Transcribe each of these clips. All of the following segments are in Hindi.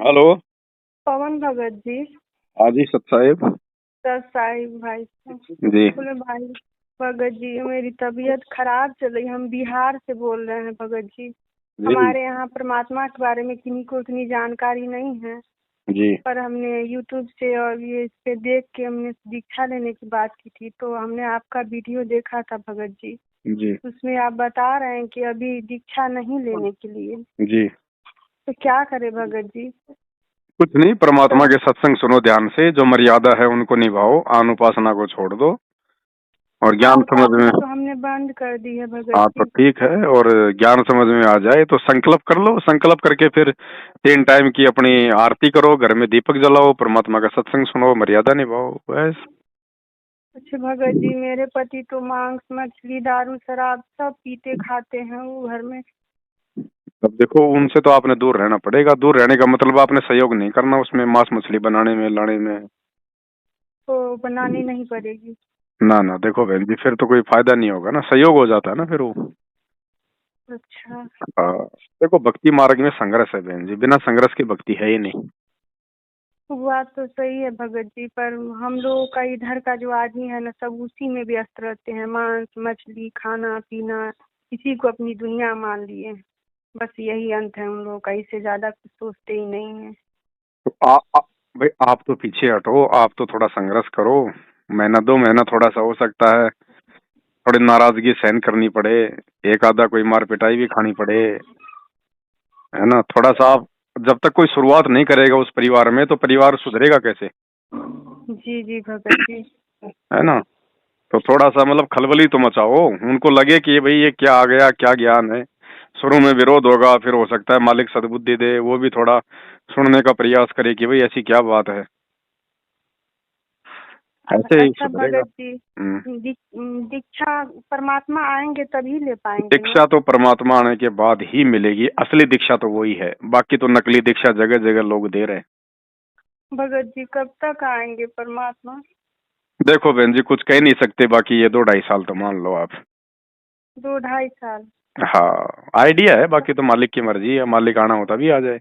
हेलो। पवन भगत जी। हाँ जी सत साहिब। सर साहिब भाई साहब। जी बोले भाई भगत जी, मेरी तबीयत खराब चल रही। हम बिहार से बोल रहे हैं भगत जी। जी हमारे यहाँ परमात्मा के बारे में किन्हीं को इतनी जानकारी नहीं है, जी पर हमने यूट्यूब से और ये इस पे देख के हमने दीक्षा लेने की बात की थी, तो हमने आपका वीडियो देखा था भगत जी। जी उसमें आप बता रहे हैं कि अभी दीक्षा नहीं लेने के लिए, जी। तो क्या करें भगत जी? कुछ नहीं, तो परमात्मा के सत्संग सुनो ध्यान से, जो मर्यादा है उनको निभाओ, आन उपासना को छोड़ दो और ज्ञान आन समझ उपासना में। तो हमने बंद कर दी है भगत हाँ तो जी। ठीक है, और ज्ञान समझ में आ जाए तो संकल्प कर लो। संकल्प करके फिर 3 टाइम की अपनी आरती करो, घर में दीपक जलाओ, परमात्मा का सत्संग सुनो, मर्यादा निभाओ, बस। अच्छा भगत जी, मेरे पति तो मांस मछली दारू शराब सब पीते खाते हैं वो घर में। अब देखो, उनसे तो आपने दूर रहना पड़ेगा। दूर रहने का मतलब आपने सहयोग नहीं करना उसमें, मांस मछली बनाने में, लाने में। तो बनानी नहीं पड़ेगी। ना ना, देखो बहन जी, फिर तो कोई फायदा नहीं होगा ना, सहयोग हो जाता है ना फिर वो। अच्छा। देखो, भक्ति मार्ग में संघर्ष है बहन जी, बिना संघर्ष की भक्ति है ही नहीं। बात तो सही है भगत जी, पर हम लोगों का इधर का जो आदमी है ना, सब उसी में व्यस्त रहते हैं। मांस मछली खाना पीना, इसी को अपनी दुनिया मान लिए। बस यही अंत है उन लोगों का, इससे ज्यादा कुछ सोचते ही नहीं है। तो भाई आप तो पीछे हटो, आप तो थोड़ा संघर्ष करो। महीना 2 महीना थोड़ा सा हो सकता है थोड़ी नाराजगी सहन करनी पड़े, एक आधा कोई मार पिटाई भी खानी पड़े, है ना। थोड़ा सा आप, जब तक कोई शुरुआत नहीं करेगा उस परिवार में तो परिवार सुधरेगा कैसे, जी जी भगत जी। है ना। तो थोड़ा सा मतलब खलबली तो मचाओ, उनको लगे कि भाई ये क्या आ गया, क्या ज्ञान है। शुरू में विरोध होगा, फिर हो सकता है मालिक सद्बुद्धि दे, वो भी थोड़ा सुनने का प्रयास करे कि भाई ऐसी क्या बात है। ऐसे ही अच्छा सुधरेगा। भगत जी, हम्म। दीक्षा परमात्मा आएंगे तभी ले पाएंगे ना? दीक्षा तो परमात्मा आने के बाद ही मिलेगी, असली दीक्षा तो वही है, बाकी तो नकली दीक्षा जगह जगह लोग दे रहे हैं। भगत जी कब तक आएंगे परमात्मा? देखो बहन जी, कुछ कह नहीं सकते, बाकी ये 2-2.5 साल तो मान लो आप। 2 ढाई साल? हाँ, आइडिया है, बाकी तो मालिक की मर्जी है, मालिक आना होता भी आ जाए।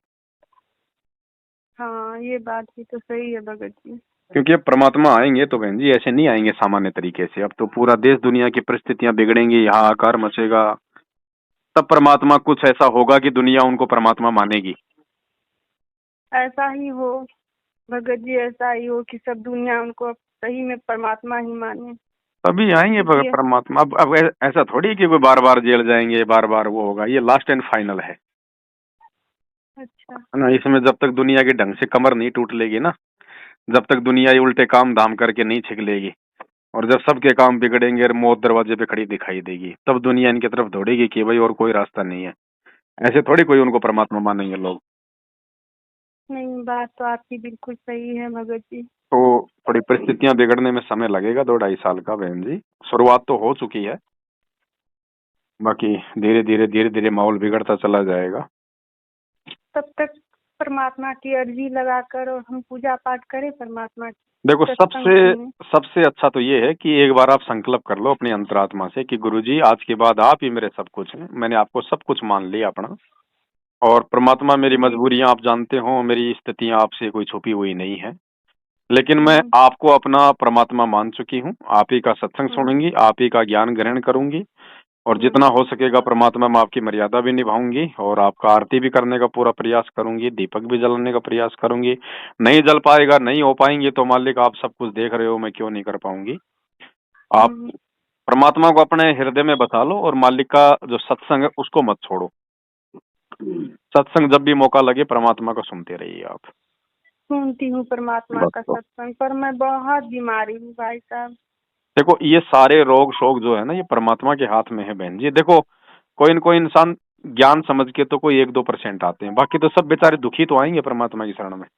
हाँ ये बात भी तो सही है भगत जी। क्योंकि अब परमात्मा आएंगे तो बहन जी ऐसे नहीं आएंगे सामान्य तरीके से, अब तो पूरा देश दुनिया की परिस्थितियां बिगड़ेंगी, यहाँ आकार मचेगा। तब परमात्मा कुछ ऐसा होगा कि दुनिया उनको परमात्मा मानेगी। ऐसा ही हो भगत जी, ऐसा ही हो कि सब दुनिया उनको अब सही में परमात्मा ही माने। तभी आएंगे क्योंकि परमात्मा। अब ऐसा थोड़ी कि कोई बार बार जेल जाएंगे, बार बार वो होगा, ये लास्ट एंड फाइनल अच्छा। है ना। इसमें जब तक दुनिया के ढंग से कमर नहीं टूट लेगी ना, जब तक दुनिया ये उल्टे काम धाम करके नहीं छिक लेगी, और जब सबके काम बिगड़ेंगे और मौत दरवाजे पे खड़ी दिखाई देगी, तब दुनिया इनकी तरफ दौड़ेगी कि भाई और कोई रास्ता नहीं है। ऐसे थोड़ी कोई उनको परमात्मा मानेंगे लोग। नहीं, बात तो आपकी बिल्कुल सही है भगत जी। तो थोड़ी परिस्थितियां बिगड़ने में समय लगेगा, 2-2.5 साल का बहन जी। शुरुआत तो हो चुकी है, बाकी धीरे धीरे माहौल बिगड़ता चला जाएगा। तब तक परमात्मा की अर्जी लगाकर और हम पूजा पाठ करें परमात्मा की, देखो, सत्संग सबसे सुने। सबसे अच्छा तो ये है कि एक बार आप संकल्प कर लो अपनी अंतरात्मा से कि गुरुजी आज के बाद आप ही मेरे सब कुछ हैं, मैंने आपको सब कुछ मान लिया अपना। और परमात्मा, मेरी जी। मजबूरियां आप जानते हो, मेरी स्थितियां आपसे कोई छुपी हुई नहीं है, लेकिन मैं हम्म। आपको अपना परमात्मा मान चुकी हूँ। आप ही का सत्संग हम्म। सुनूंगी, आप ही का ज्ञान ग्रहण करूंगी, और जितना हम्म। हो सकेगा परमात्मा मैं आपकी मर्यादा भी निभाऊंगी, और आपका आरती भी करने का पूरा प्रयास करूंगी, दीपक भी जलाने का प्रयास करूंगी। नहीं जल पाएगा, नहीं हो पाएंगे तो मालिक आप सब कुछ देख रहे हो, मैं क्यों नहीं कर पाऊंगी। आप हम्म। परमात्मा को अपने हृदय में बसा लो, और मालिक का जो सत्संग है उसको मत छोड़ो। सत्संग जब भी मौका लगे परमात्मा को सुनते रहिए आप। सुनती हूँ परमात्मा बस का तो सत्संग, पर मैं बहुत बीमारी हूँ भाई साहब। देखो, ये सारे रोग शोक जो है ना, ये परमात्मा के हाथ में है बहन जी। देखो, कोई न कोई इंसान ज्ञान समझ के तो कोई 1-2% आते हैं, बाकी तो सब बेचारे दुखी तो आएंगे परमात्मा की शरण में,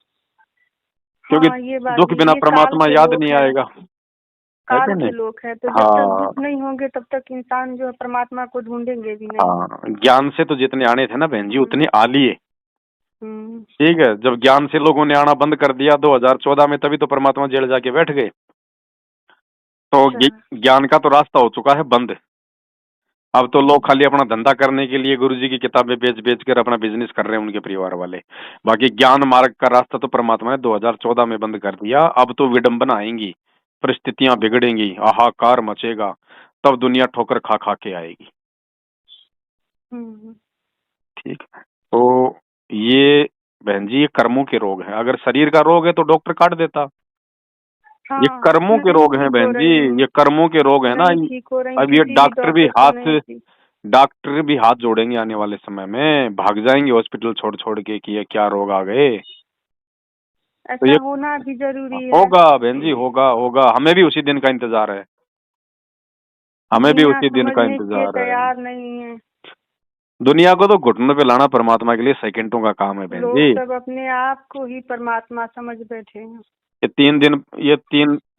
क्योंकि हाँ ये बात दुख भी, बिना ये काल परमात्मा के याद लोग नहीं हैं। आएगा, है काल कि के नहीं। लोग हैं, तो जब तक हाँ दुख नहीं होंगे तब तक इंसान जो है परमात्मा को ढूंढेंगे भी नहीं। हाँ, ज्ञान से तो जितने आने थे ना बहन जी उतने आ लिए। हम्म। ठीक है, जब ज्ञान से लोगों ने आना बंद कर दिया 2014 में, तभी तो परमात्मा जेल जाके बैठ गए। तो अच्छा। ज्ञान का तो रास्ता हो चुका है बंद। अब तो लोग खाली अपना धंधा करने के लिए गुरुजी की किताबें बेच बेच कर अपना बिजनेस कर रहे हैं, उनके परिवार वाले। बाकी ज्ञान मार्ग का रास्ता तो परमात्मा ने 2014 में बंद कर दिया। अब तो विडंबना आएंगी, परिस्थितियां बिगड़ेंगी, हाहाकार मचेगा, तब दुनिया ठोकर खा खा के आएगी। हम्म। ठीक है। तो ये बहन जी, ये कर्मों के रोग हैं। अगर शरीर का रोग है तो डॉक्टर काट देता। ये हाँ, कर्मों के नहीं रोग हैं ठीक हो बहन जी, रही हूँ। ये कर्मों के रोग है ना। नहीं ठीक हो रही, अब ये किसी भी डॉक्टर को नहीं थी। डॉक्टर भी हाथ जोड़ेंगे आने वाले समय में, भाग जाएंगे हॉस्पिटल छोड़ छोड़ के कि ये क्या रोग आ गए। तो ऐसा ये होना भी जरूरी है। होगा बहन जी, होगा होगा। हमें भी उसी दिन का इंतजार है, हमें भी दुनिया उसी दिन का समझने के इंतजार है। तैयार नहीं है। दुनिया को तो घुटनों पे लाना परमात्मा के लिए सेकंडों का काम है बहन लोग जी। सब अपने आप को ही परमात्मा समझ बैठे हैं। ये 3 दिन, ये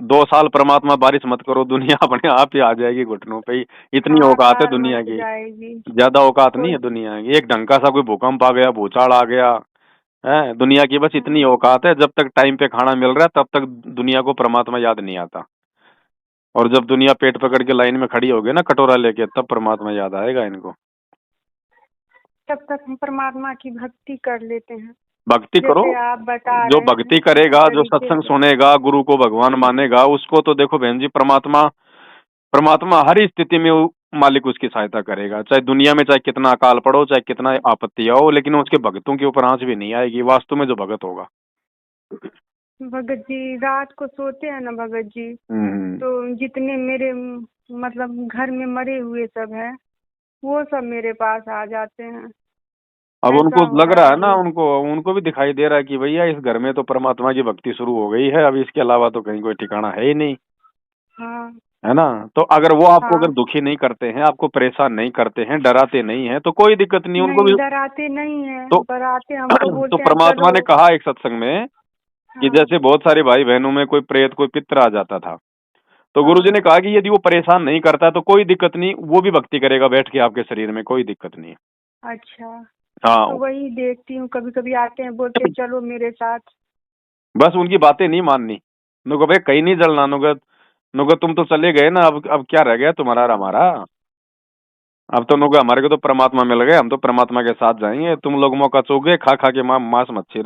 2 साल परमात्मा बारिश मत करो, दुनिया अपने आप ही आ जाएगी घुटनों पे ही। इतनी औकात है हाहाकार दुनिया मच की। जाएगी। ज्यादा औकात नहीं कोई है दुनिया की। एक ढंग का सा कोई भूकंप आ गया, भूचाल आ गया है, दुनिया की बस इतनी औकात है। जब तक टाइम पे खाना मिल रहा है तब तक दुनिया को परमात्मा याद नहीं आता। और जब दुनिया पेट पकड़ के लाइन में खड़ी होगी ना कटोरा लेके, तब परमात्मा याद आएगा इनको। तब तक हम परमात्मा की भक्ति कर लेते हैं, भक्ति करो। जैसे आप बता जो रहे हैं भक्ति इस करेगा, जो तरीके सत्संग से। सुनेगा, गुरु को भगवान मानेगा, उसको तो देखो बहन जी, परमात्मा परमात्मा हर स्थिति में मालिक उसकी सहायता करेगा। चाहे दुनिया में चाहे कितना अकाल पड़ो, चाहे कितना आपत्ति आओ, लेकिन उसके भक्तों के ऊपर आंच भी नहीं आएगी वास्तव में जो भगत होगा। भगत जी रात को सोते हैं ना भगत जी, हम्म। तो जितने मेरे मतलब घर में मरे हुए सब हैं, वो सब मेरे पास आ जाते हैं। अब ऐसा उनको हो लग रहा रहा है है ना, अभी। उनको उनको भी दिखाई दे रहा है कि भैया इस घर में तो परमात्मा की भक्ति शुरू हो गई है, अब इसके अलावा तो कहीं कोई ठिकाना है ही नहीं। हाँ है ना। तो अगर वो आपको अगर हाँ। दुखी नहीं करते हैं, आपको परेशान नहीं करते हैं, डराते नहीं हैं, तो कोई दिक्कत नहीं उनको नहीं भी। डराते नहीं है, तो डराते हमको तो बोलते हैं परमात्मा चलो। ने कहा एक सत्संग में कि हाँ जैसे बहुत सारे भाई बहनों में कोई प्रेत कोई पितर आ जाता था, तो गुरुजी हाँ। ने कहा कि यदि वो परेशान नहीं करता है तो कोई दिक्कत नहीं, वो भी भक्ति करेगा बैठ के आपके शरीर में, कोई दिक्कत नहीं है। अच्छा, तो हाँ। वही देखती हूँ, कभी कभी आते हैं बोलते हैं चलो मेरे साथ। बस उनकी बातें नहीं माननी। नुको भाई कहीं नहीं जलना, नुको नुको तुम तो चले गए ना, अब क्या रह गया तुम्हारा और हमारा। अब तो नुको हमारे को तो परमात्मा मिल गए, हम तो परमात्मा के साथ जाएंगे। तुम लोग मौका चूक गए, खा खा के मांस मच्छी,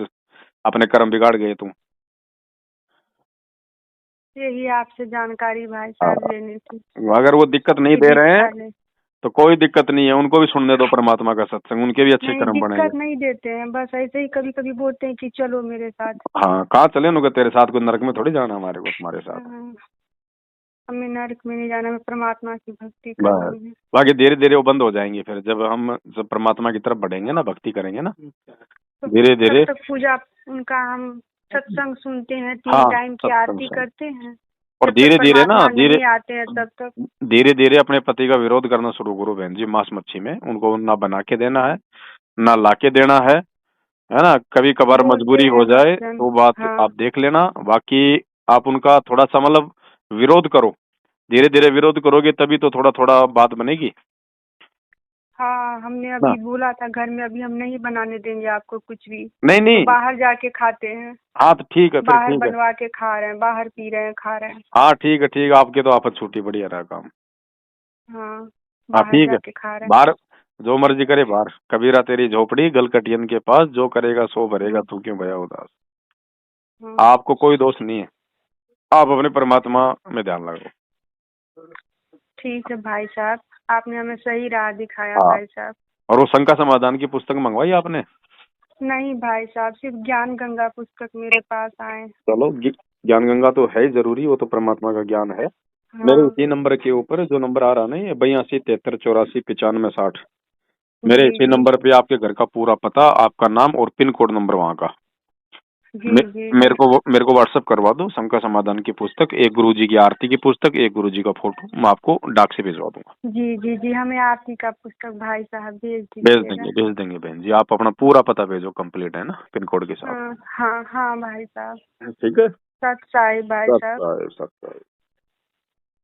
अपने कर्म बिगाड़ गए तुम। यही आपसे जानकारी भाई हाँ। साहब लेनी थी अगर वो दिक्कत नहीं कि दे रहे हैं दीक्षा ले। तो कोई दिक्कत नहीं है, उनको भी सुनने दो परमात्मा का सत्संग, उनके भी अच्छे नहीं कर्म बनेंगे। दिक्कत नहीं देते हैं, बस ऐसे ही कभी कभी बोलते हैं कि चलो मेरे साथ। हाँ, कहाँ चले नुको, तेरे साथ कोई नरक में थोड़ी जाना हमारे को तुम्हारे साथ। हाँ, हमें नरक में नहीं जाना, हमें परमात्मा की भक्ति बस करनी है। बाकी धीरे धीरे वो बंद हो जाएंगे फिर, जब परमात्मा की तरफ बढ़ेंगे ना, भक्ति करेंगे ना, तो धीरे तब धीरे। तक पूजा उनका हम सत्संग सुनते हैं, 3 हाँ, टाइम की सत्संग आरती सुन। करते हैं। और जब तक धीरे धीरे ना, परमात्मा नहीं आते हैं तब तक। धीरे धीरे अपने पति का विरोध करना शुरू करो बहन जी, मांस मच्छी में उनको ना बना के देना है, ना ला के देना है ना। कभी कभार बोलते मजबूरी हैं हो जाए हस्बैंड। तो बात हाँ आप देख लेना। बाकी आप उनका थोड़ा सा मतलब विरोध करो, धीरे धीरे विरोध करोगे तभी तो थोड़ा थोड़ा बात बनेगी हाँ, हमने ना। अभी बोला था घर में अभी हम नहीं बनाने देंगे आपको कुछ भी, नहीं तो नहीं। बाहर जाके खाते हैं। हाँ तो ठीक है, फिर बाहर ठीक है। बनवा के खा रहे हैं, बाहर पी रहे हैं, खा रहे हैं। हाँ ठीक है, ठीक है, आपके तो आपस छूटी बढ़िया रहा काम। हाँ, हाँ बाहर ठीक है। जाके खा रहे बाहर जो मर्जी करे बाहर, कबीरा तेरी झोपड़ी गलकटियन के पास, जो करेगा सो भरेगा, तू क्यों भया उदास। हैं। आपको कोई दोष नहीं है, आप अपने परमात्मा में ध्यान लगाओ। ठीक है भाई साहब, आपने हमें सही राह दिखाया हाँ। भाई साहब। और वो शंका समाधान की पुस्तक मंगवाई आपने? नहीं भाई साहब, सिर्फ ज्ञान गंगा पुस्तक मेरे पास आए। चलो, ज्ञान गंगा तो है ही जरूरी, वो तो परमात्मा का ज्ञान है। मेरे हाँ इसी नंबर के ऊपर जो नंबर आ रहा नहीं है, 82 73 84 95 60, मेरे जी इसी जी नंबर पे आपके घर का पूरा पता, आपका नाम और पिन कोड नंबर वहाँ का जी जी जी। मेरे को व्हाट्सएप करवा दो। शंका समाधान की पुस्तक, एक गुरुजी की आरती की पुस्तक, एक गुरुजी का फोटो, मैं आपको डाक से भिजवा दूंगा। जी जी जी, हमें आरती का पुस्तक भाई साहब भेज दीजिएगा। भेज देंगे बहन जी, आप अपना पूरा पता भेजो, कंप्लीट है ना, पिन कोड के साथ। हाँ हाँ हाँ भाई साहब। ठीक है। सत साई भाई सत साहब। साहिब, सत साहिब।